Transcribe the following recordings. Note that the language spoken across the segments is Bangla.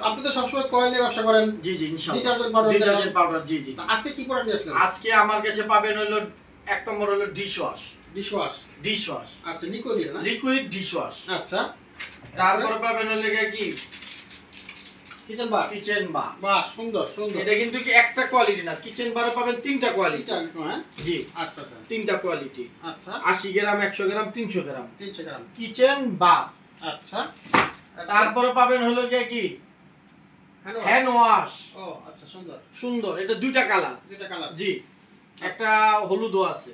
আপনি তো সবসময় কয়েল নিয়ে ব্যবসা করেন। জি জি ইনশাআল্লাহ। ডিটারজেন্ট পাউডার, ডিটারজেন্ট পাউডার, জি জি। আজকে কি প্রোডাক্ট নিয়ে আসলেন? আজকে আমার কাছে পাবেন হলো এক নম্বর হলো dish wash. Dishwash. Dish wash, আচ্ছা, লিকুইড না? Liquid dish wash. আচ্ছা। তারপরে পাবেন হলো কি কিচেন বার। কিচেন বার। বাহ, সুন্দর সুন্দর। এটা কিন্তু কি একটা কোয়ালিটি না, কিচেন বারে পাবেন তিনটা কোয়ালিটি। হ্যাঁ। জি আচ্ছা আচ্ছা। তিনটা কোয়ালিটি। আচ্ছা। 80 গ্রাম, 100 গ্রাম, 300 গ্রাম 300 গ্রাম। কিচেন বার। আচ্ছা। তারপরে পাবেন হলো কি হ্যান্ড হ্যান্ড ওয়াশ। ও আচ্ছা, সুন্দর সুন্দর, এটা দুইটা কালার। দুইটা কালার। জি, একটা হলুদও আছে।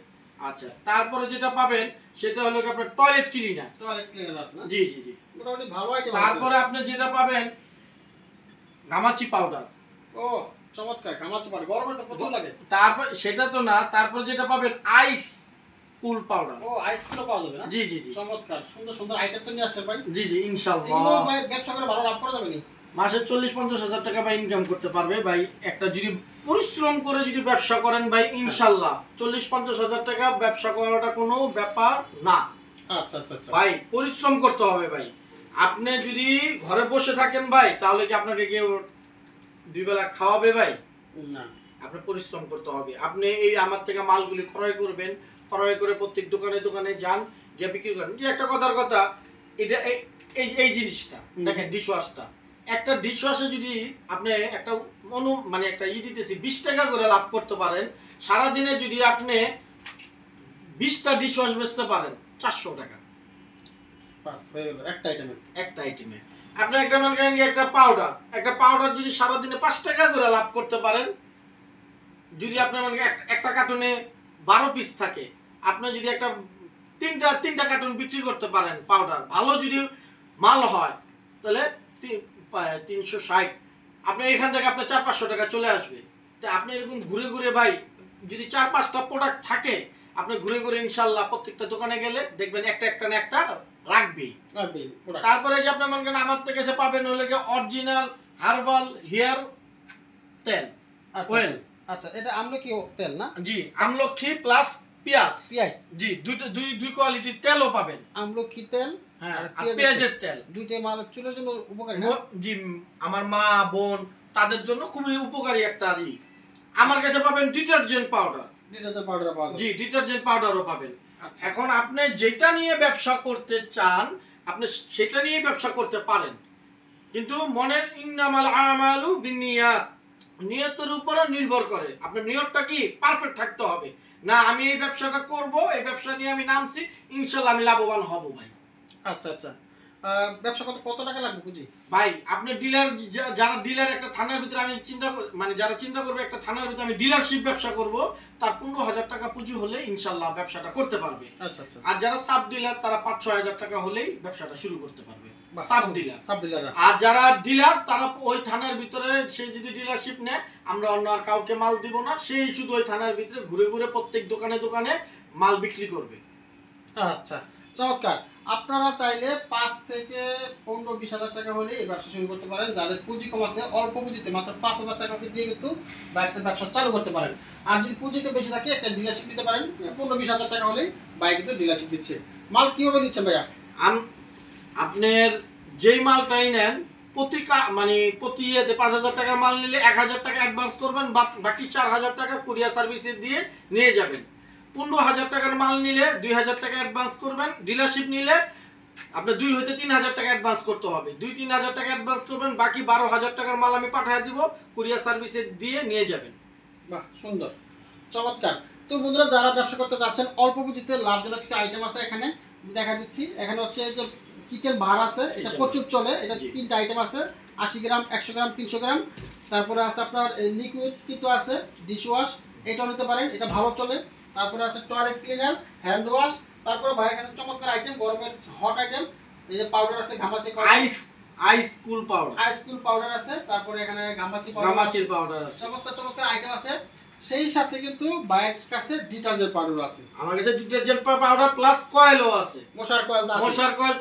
আচ্ছা, তারপরে যেটা পাবেন সেটা হলো কি আপনার টয়লেট ক্লিনার। টয়লেট ক্লিনার আছে না? জি জি জি। মোটামুটি ভালো আইটেম। তারপরে আপনি যেটা পাবেন গামাচি পাউডার। ও চমৎকার, গামাচি পাউডার গরমে তো প্রচুর লাগে। তারপর সেটা তো না, তারপর যেটা পাবেন আইস কুল পাউডার। ও আইসগুলো পাওয়া যাবে না? জি জি জি। চমৎকার, সুন্দর সুন্দর আইটেম তো নিয়ে আসছেন ভাই। জি জি এগুলো ইনশাআল্লাহ। ভাই ব্যবসা করে ভালো লাভ করা যাবে নি? মাসে 40-50 হাজার টাকা ভাই ইনকাম করতে পারবে ভাই। একটা যদি পরিশ্রম করে যদি ব্যবসা করেন ভাই, ইনশাআল্লাহ 40-50 হাজার টাকা ব্যবসা করাটা কোনো ব্যাপার না। আচ্ছা আচ্ছা আচ্ছা। ভাই পরিশ্রম করতে হবে ভাই। আপনি যদি ঘরে বসে থাকেন ভাই, তাহলে কি আপনাকে কেউ দুই বেলা খাওয়াবে ভাই? না। আপনি পরিশ্রম করতে হবে। আপনি এই আমার থেকে মালগুলি ক্রয় করবেন, ক্রয় করে প্রত্যেক দোকানে দোকানে যান, গিয়ে বিক্রি করেন। যে একটা কথার কথা, এটা এই এই জিনিসটা দেখেন, ডিশ ওয়াশটা, একটা ডিশ ওয়াশে যদি আপনি একটা মানে একটা দিতেছি 20 টাকা করে লাভ করতে পারেন, সারাদিনে যদি আপনি 20টা ডিশ ওয়াশ বেচতে পারেন 400 টাকা। বাস হয়ে গেল একটা আইটেমে। একটা আইটেমে আপনি একটা মনে করেন একটা পাউডার যদি সারাদিনে 5 টাকা করে লাভ করতে পারেন, যদি আপনার মানে একটা কার্টুনে 12 পিস থাকে, আপনি যদি একটা তিনটা কার্টুন বিক্রি করতে পারেন পাউডার, ভালো যদি মাল হয়, তাহলে 360, আপনার এখান থেকে আপনার 400-500 টাকা চলে আসবে। তো আপনি এরকম ঘুরে ঘুরে ভাই, যদি 4-5টা প্রোডাক্ট থাকে, আপনি ঘুরে ঘুরে ইনশাল্লাহ প্রত্যেকটা দোকানে গেলে দেখবেন একটা একটা না একটা রাখবেই। তারপরে যে আপনি মনে করেন আমার থেকে এসে পাবেন হলো কি অরিজিনাল হার্বাল হেয়ার তেল, অয়েল। আচ্ছা, এটা আমলকি তেল না? জি, আমলকি প্লাস পেঁয়াজ। পেঁয়াজ। জি, দুই কোয়ালিটির তেলও পাবেন। আমলকি তেল হ্যাঁ, আর আর পেঁয়াজের তেল। দুইটাই মাল চুলের জন্য উপকারী না? জি, আমার মা বোন তাদের জন্য খুবই উপকারী একটা আমার কাছে পাবেন ডিটারজেন্ট পাউডার। ডিটারজেন্ট পাউডার পাওয়া যায়। জি, ডিটারজেন্ট পাউডারও পাবেন। আচ্ছা। এখন আপনি যেটা নিয়ে ব্যবসা করতে চান, আপনি সেটা নিয়ে ব্যবসা করতে পারেন, কিন্তু মনের ইন্নামাল আমালু বিন্নিয়াত, নিয়তের উপরে নির্ভর করে। আপনার নিয়তটা কি পারফেক্ট থাকতে হবে। না আমি এই ব্যবসাটা করব, এই ব্যবসা নিয়ে আমি নামছি, ইনশাআল্লাহ আমি লাভবান হব ভাই। আচ্ছা আচ্ছা। ব্যবসা করতে কত টাকা লাগবে বুঝি? ভাই আপনি ডিলার, যারা ডিলার একটা থানার ভিতরে, আমি মানে যারা চিন্তা করবে একটা থানার ভিতরে আমি ডিলারশিপ ব্যবসা করব, তার 15,000 টাকা পুঁজি হলে ইনশাআল্লাহ ব্যবসাটা করতে পারবে। আচ্ছা আচ্ছা। আর যারা সাব ডিলার, তারা 5-6 হাজার টাকা হলেই ব্যবসাটা শুরু করতে পারবে। Sub dealer. আর যারা ডিলার, তারা ওই থানার ভিতরে সে যদি ডিলারশিপ নেয়, আমরা অন্য আর কাউকে মাল দিব না, সেই শুধু ওই থানার ভিতরে ঘুরে ঘুরে প্রত্যেক দোকানে দোকানে মাল বিক্রি করবে। আচ্ছা, চমৎকার। আপনারা চাইলে 5 থেকে 15-20 হাজার টাকা হলে এই ব্যবসা শুরু করতে পারেন। যাদের পুঁজি কম আছে, অল্প পুঁজিতে মাত্র 5,000 টাকা দিয়ে কিন্তু ব্যবসা চালু করতে পারেন। আর যদি পুঁজিতে বেশি থাকে, একটা ডিলারশিপ দিতে পারেন। 15-20 হাজার টাকা হলেই ভাই কিন্তু ডিলারশিপ দিচ্ছে। মাল কিভাবে দিচ্ছেন ভাইয়া? আপনার যেই মালটাই নেন, প্রতি 5,000 টাকার মাল নিলে 1,000 টাকা অ্যাডভান্স করবেন, বাকি 4,000 টাকা কুরিয়ার সার্ভিসে দিয়ে নিয়ে যাবেন। 15,000 টাকার মাল নিলে 2,000 টাকা অ্যাডভান্স করবেন। ডিলারশিপ নিলে আপনার 2 হইতে 3,000 টাকা অ্যাডভান্স করতে হবে। 2-3,000 টাকা অ্যাডভান্স করবেন, বাকি 12,000 টাকার মাল আমি পাঠিয়ে দিব, কুরিয়ার সার্ভিসে দিয়ে নিয়ে যাবেন। বাহ, সুন্দর, চমৎকার। তো বন্ধুরা, যারা ব্যবসা করতে যাচ্ছেন অল্প পুঁজিতে, লাভজনক কিছু আইটেম আছে এখানে দেখা দিচ্ছি। এখানে হচ্ছে যে কিচেন বার আছে, এটা প্রচুর চলে। এটা 3টা আইটেম আছে, 80 গ্রাম, 100 গ্রাম, 300 গ্রাম। তারপরে আছে আপনার লিকুইড কিন্তু আছে, ডিশ ওয়াশ, এটাও নিতে পারেন, এটা ভালো চলে। তারপরে আছে টয়লেট ক্লিনার, হ্যান্ড ওয়াশ। তারপরে ভাইয়ের কাছে চমৎকার আইটেম, গরমের হট আইটেম, এই যে পাউডার আছে, ঘামাচি আইস কুল পাউডার আছে। তারপরে এখানে ঘামাচির পাউডার আছে। চমৎকার চমৎকার আইটেম আছে। সেই সাথে কিন্তু ভাইয়ের কাছে ডিটারজেন্ট পাউডার আছে। আমার কাছে ডিটারজেন্ট পাউডার প্লাস কয়েলও আছে, মশার কয়েল।